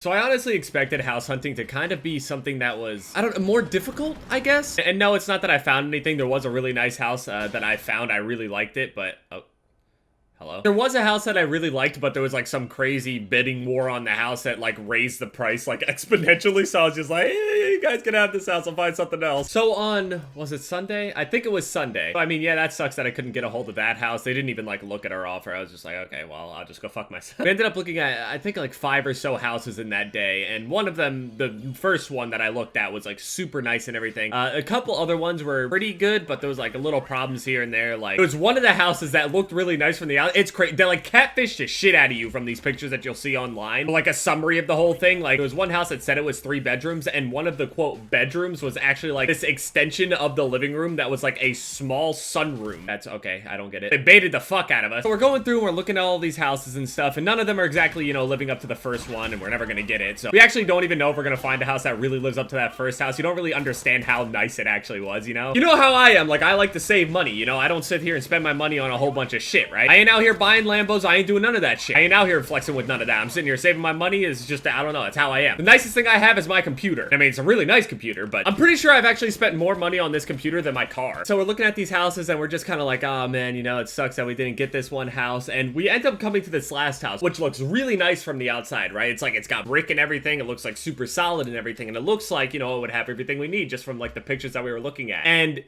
So I honestly expected house hunting to kind of be something that was, I don't know, more difficult, I guess. And no, it's not that I found anything. There was a really nice house that I found. I really liked it, but... Oh. Hello? There was a house that I really liked, but there was like some crazy bidding war on the house that like raised the price like exponentially. So I was just like, hey, you guys can have this house. I'll find something else. So on, was it Sunday? I think it was Sunday. I mean, yeah, that sucks that I couldn't get a hold of that house. They didn't even like look at our offer. I was just like, okay, well, I'll just go fuck myself. We ended up looking at, I think like 5 or so houses in that day. And one of them, the first one that I looked at was like super nice and everything. A couple other ones were pretty good, but there was like little problems here and there. Like it was one of the houses that looked really nice from the outside. It's crazy. They like catfish the shit out of you from these pictures that you'll see online. Like a summary of the whole thing. Like there was one house that said it was 3 bedrooms, and one of the quote bedrooms was actually like this extension of the living room that was like a small sunroom. That's okay. I don't get it. It baited the fuck out of us. So we're going through and we're looking at all these houses and stuff, and none of them are exactly, you know, living up to the first one, and we're never gonna get it. So we actually don't even know if we're gonna find a house that really lives up to that first house. You don't really understand how nice it actually was, you know? You know how I am. Like I like to save money, you know? I don't sit here and spend my money on a whole bunch of shit, right? I ain't out here buying Lambos. I ain't doing none of that shit. I ain't out here flexing with none of that. I'm sitting here saving my money. Is just, I don't know, it's how I am. The nicest thing I have is my computer. I mean, it's a really nice computer, but I'm pretty sure I've actually spent more money on this computer than my car. So we're looking at these houses and we're just kind of like, oh man, you know, it sucks that we didn't get this one house. And we end up coming to this last house, which looks really nice from the outside, right? It's like, it's got brick and everything. It looks like super solid and everything. And it looks like, you know, it would have everything we need just from like the pictures that we were looking at. And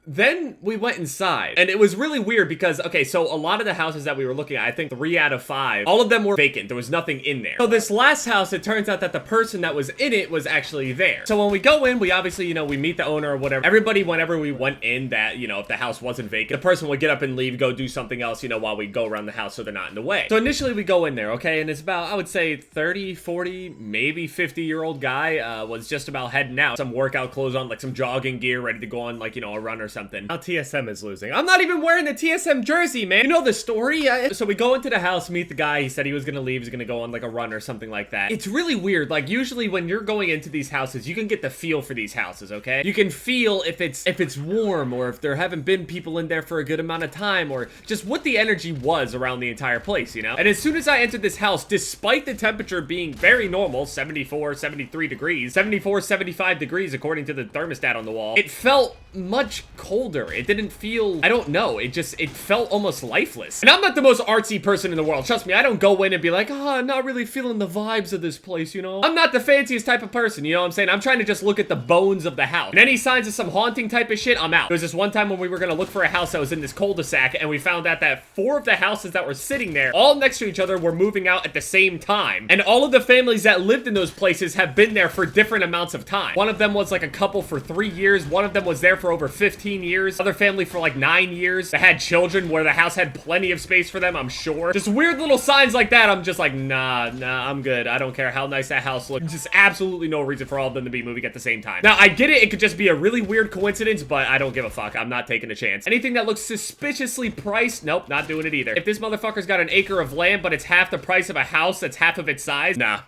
then we went inside, and it was really weird because, okay, so a lot of the houses that we were looking at, I think 3 out of 5, all of them were vacant. There was nothing in there. So this last house, it turns out that the person that was in it was actually there. So when we go in, we obviously, you know, we meet the owner or whatever. Everybody, whenever we went in, that, you know, if the house wasn't vacant, the person would get up and leave, go do something else, you know, while we go around the house so they're not in the way. So initially we go in there, okay, and it's about, I would say 30, 40, maybe 50-year-old guy was just about heading out. Some workout clothes on, like some jogging gear, ready to go on, like, you know, a run or something. Now TSM is losing. I'm not even wearing the TSM jersey, man. You know the story? So we go into the house, meet the guy. He said he was gonna leave. He's gonna go on like a run or something like that. It's really weird. Like usually when you're going into these houses, you can get the feel for these houses, okay? You can feel if it's warm, or if there haven't been people in there for a good amount of time, or just what the energy was around the entire place, you know? And as soon as I entered this house, despite the temperature being very normal, 74, 73 degrees, 74, 75 degrees according to the thermostat on the wall, it felt much colder. It didn't feel, I don't know, it felt almost lifeless. And I'm not the most artsy person in the world. Trust me, I don't go in and be like, oh, I'm not really feeling the vibes of this place, you know? I'm not the fanciest type of person, you know what I'm saying? I'm trying to just look at the bones of the house. And any signs of some haunting type of shit, I'm out. There was this one time when we were gonna look for a house that was in this cul-de-sac, and we found out that 4 of the houses that were sitting there, all next to each other, were moving out at the same time. And all of the families that lived in those places have been there for different amounts of time. One of them was like a couple for 3 years. One of them was there for over 15 years. Other family for like 9 years. They had children where the house had plenty of space for them, I'm sure. Just weird little signs like that. I'm just like, nah, I'm good. I don't care how nice that house looks. Just absolutely no reason for all of them to be moving at the same time. Now, I get it. It could just be a really weird coincidence, but I don't give a fuck. I'm not taking a chance. Anything that looks suspiciously priced, nope, not doing it either. If this motherfucker's got an acre of land, but it's half the price of a house that's half of its size, nah.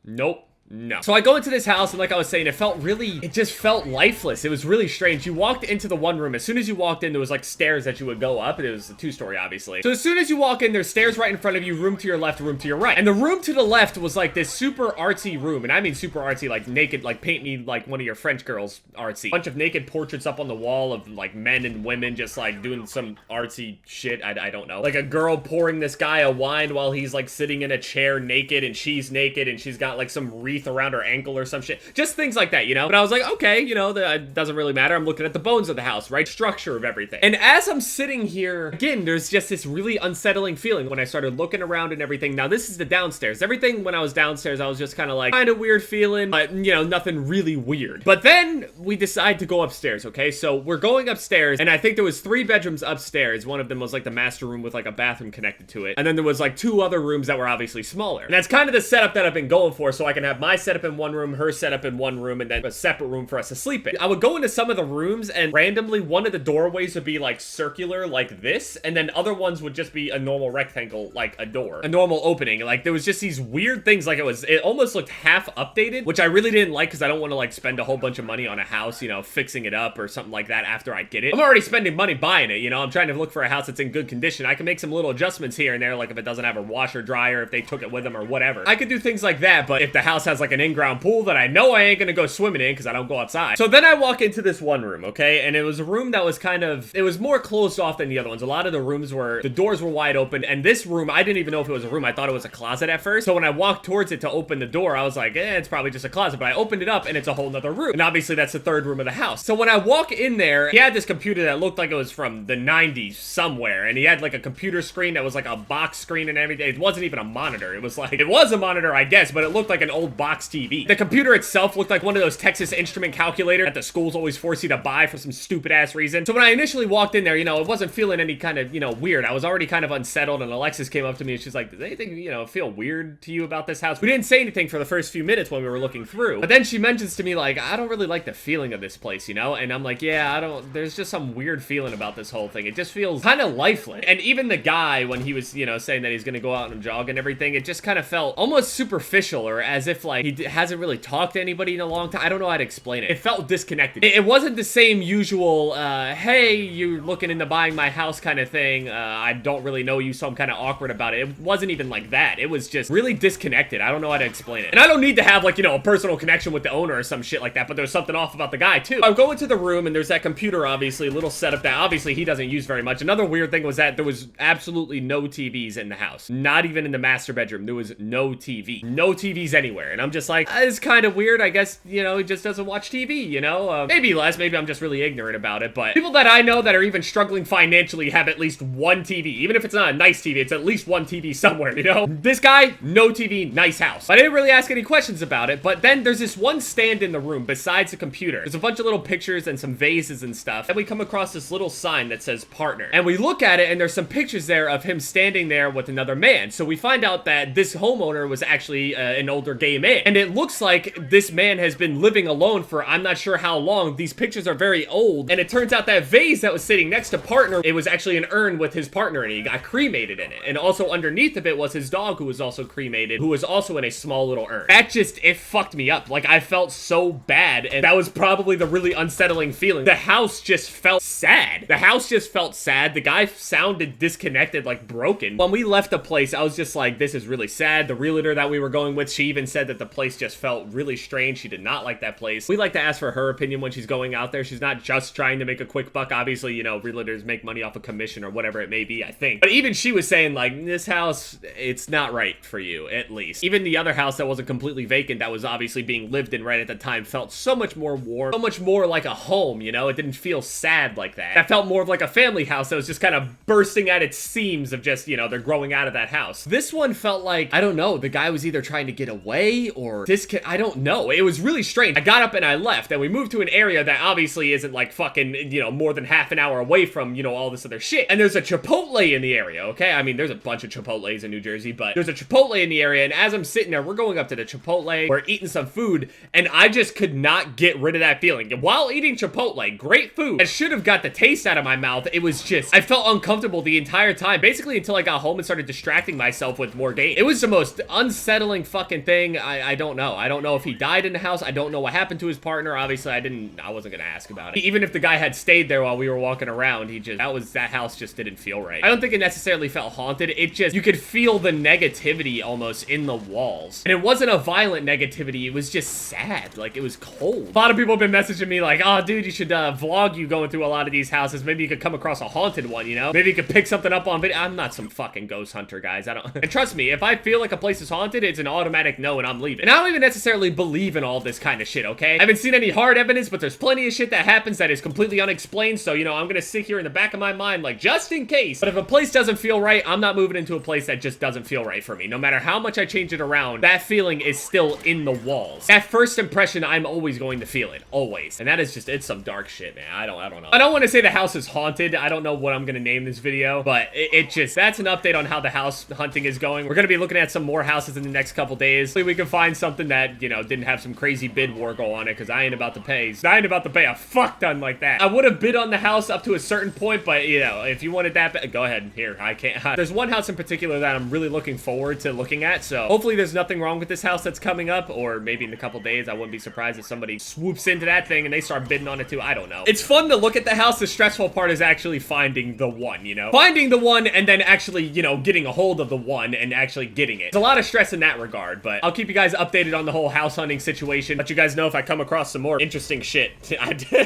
Nope. No. So I go into this house, and like I was saying, it just felt lifeless. It was really strange. You walked into the one room. As soon as you walked in, there was like stairs that you would go up. It was a 2-story, obviously. So as soon as you walk in, there's stairs right in front of you, room to your left, room to your right. And the room to the left was like this super artsy room. And I mean super artsy, like naked, like paint me like one of your French girls artsy. Bunch of naked portraits up on the wall of like men and women just like doing some artsy shit. I don't know. Like a girl pouring this guy a wine while he's like sitting in a chair naked, and she's naked, and she's got like some wreath around her ankle or some shit. Just things like that, you know? But I was like, okay, you know, that doesn't really matter. I'm looking at the bones of the house, right? Structure of everything. And as I'm sitting here, again, there's just this really unsettling feeling when I started looking around and everything. Now, this is the downstairs. Everything when I was downstairs, I was just kind of like, kind of weird feeling, but, you know, nothing really weird. But then we decide to go upstairs, okay? So we're going upstairs, and I think there was 3 bedrooms upstairs. One of them was like the master room with like a bathroom connected to it. And then there was like 2 other rooms that were obviously smaller. And that's kind of the setup that I've been going for, so I can have my my setup in one room, her setup in one room, and then a separate room for us to sleep in. I would go into some of the rooms and randomly one of the doorways would be like circular like this, and then other ones would just be a normal rectangle like a door, a normal opening. Like there was just these weird things, like it almost looked half updated, which I really didn't like because I don't want to like spend a whole bunch of money on a house, you know, fixing it up or something like that after I get it. I'm already spending money buying it, you know. I'm trying to look for a house that's in good condition. I can make some little adjustments here and there, like if it doesn't have a washer dryer, if they took it with them or whatever. I could do things like that, but if the house has like an in-ground pool that I know I ain't gonna go swimming in because I don't go outside. So then I walk into this one room, okay, and it was a room that was kind of, it was more closed off than the other ones. A lot of the rooms were, the doors were wide open, and this room, I didn't even know if it was a room. I thought it was a closet at first. So when I walked towards it to open the door, I was like, it's probably just a closet, but I opened it up and it's a whole nother room. And obviously that's the third room of the house. So when I walk in there, he had this computer that looked like it was from the 90s somewhere, and he had like a computer screen that was like a box screen and everything. It wasn't even a monitor. It was like, it was a monitor, I guess, but it looked like an old box TV. The computer itself looked like one of those Texas Instrument calculators that the schools always force you to buy for some stupid ass reason. So when I initially walked in there, you know, it wasn't feeling any kind of, you know, weird. I was already kind of unsettled, and Alexis came up to me and she's like, does anything, you know, feel weird to you about this house? We didn't say anything for the first few minutes when we were looking through, but then she mentions to me like, I don't really like the feeling of this place, you know? And I'm like, yeah, there's just some weird feeling about this whole thing. It just feels kind of lifeless. And even the guy, when he was, you know, saying that he's gonna go out and jog and everything, it just kind of felt almost superficial, or as if like he hasn't really talked to anybody in a long time. I don't know how to explain it. It felt disconnected. It wasn't the same usual, hey, you're looking into buying my house kind of thing. I don't really know you, so I'm kind of awkward about it. It wasn't even like that. It was just really disconnected. I don't know how to explain it. And I don't need to have like, you know, a personal connection with the owner or some shit like that, but there's something off about the guy too. I go into the room and there's that computer, obviously, a little setup that obviously he doesn't use very much. Another weird thing was that there was absolutely no TVs in the house. Not even in the master bedroom. There was no TV. No TVs anywhere. And I'm just like, it's kind of weird. I guess, you know, he just doesn't watch TV, you know? Maybe less. Maybe I'm just really ignorant about it. But people that I know that are even struggling financially have at least one TV. Even if it's not a nice TV, it's at least one TV somewhere, you know? This guy, no TV, nice house. I didn't really ask any questions about it, but then there's this one stand in the room besides the computer. There's a bunch of little pictures and some vases and stuff. And we come across this little sign that says partner. And we look at it and there's some pictures there of him standing there with another man. So we find out that this homeowner was actually an older gay man. And it looks like this man has been living alone for I'm not sure how long. These pictures are very old. And it turns out that vase that was sitting next to partner, it was actually an urn with his partner and he got cremated in it. And also underneath of it was his dog, who was also cremated, who was also in a small little urn. That just, it fucked me up. Like, I felt so bad, and that was probably the really unsettling feeling. The house just felt sad. The house just felt sad. The guy sounded disconnected, like broken. When we left the place, I was just like, this is really sad. The realtor that we were going with, she even said that the place just felt really strange. She did not like that place. We like to ask for her opinion when she's going out there. She's not just trying to make a quick buck. Obviously, you know, realtors make money off a commission or whatever it may be, I think. But even she was saying, like, this house, it's not right for you, at least. Even the other house that wasn't completely vacant, that was obviously being lived in right at the time, felt so much more warm, so much more like a home, you know? It didn't feel sad like that. That felt more of like a family house that was just kind of bursting at its seams of just, you know, they're growing out of that house. This one felt like, I don't know, the guy was either trying to get away or I don't know. It was really strange. I got up and I left, and we moved to an area that obviously isn't like fucking, you know, more than half an hour away from, you know, all this other shit. And there's a Chipotle in the area, okay? I mean, there's a bunch of Chipotles in New Jersey, but there's a Chipotle in the area, and as I'm sitting there, we're going up to the Chipotle, we're eating some food, and I just could not get rid of that feeling. While eating Chipotle, great food, I should have got the taste out of my mouth. It was just, I felt uncomfortable the entire time, basically until I got home and started distracting myself with more games. It was the most unsettling fucking thing. I don't know. I don't know if he died in the house. I don't know what happened to his partner. Obviously, I wasn't gonna ask about it. Even if the guy had stayed there while we were walking around, that house just didn't feel right. I don't think it necessarily felt haunted. It just, you could feel the negativity almost in the walls. And it wasn't a violent negativity. It was just sad. Like, it was cold. A lot of people have been messaging me like, oh, dude, you should vlog you going through a lot of these houses. Maybe you could come across a haunted one, you know? Maybe you could pick something up on video. I'm not some fucking ghost hunter, guys. I don't. And trust me, if I feel like a place is haunted, it's an automatic no and I'm leaving. And I don't even necessarily believe in all this kind of shit, okay? I haven't seen any hard evidence, but there's plenty of shit that happens that is completely unexplained. So, you know, I'm gonna sit here in the back of my mind like, just in case. But if a place doesn't feel right, I'm not moving into a place that just doesn't feel right for me. No matter how much I change it around, that feeling is still in the walls. That first impression, I'm always going to feel it. Always. And that is just, it's some dark shit, man. I don't know. I don't want to say the house is haunted. I don't know what I'm gonna name this video, but it just, that's an update on how the house hunting is going. We're gonna be looking at some more houses in the next couple days. Hopefully we can find find something that, you know, didn't have some crazy bid war go on it, because I ain't about to pay a fuck ton like that. I would have bid on the house up to a certain point, but, you know, if you wanted that, go ahead. Here, I can't. There's one house in particular that I'm really looking forward to looking at, so hopefully there's nothing wrong with this house that's coming up, or maybe in a couple days. I wouldn't be surprised if somebody swoops into that thing and they start bidding on it too. I don't know. It's fun to look at the house. The stressful part is actually finding the one, you know? Finding the one and then actually, you know, getting a hold of the one and actually getting it. There's a lot of stress in that regard, but I'll keep you guys updated on the whole house hunting situation. Let you guys know if I come across some more interesting shit.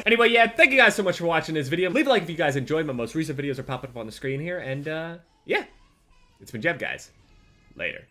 Anyway, yeah, thank you guys so much for watching this video. Leave a like if you guys enjoyed. My most recent videos are popping up on the screen here, and yeah, it's been Jeb, guys. Later.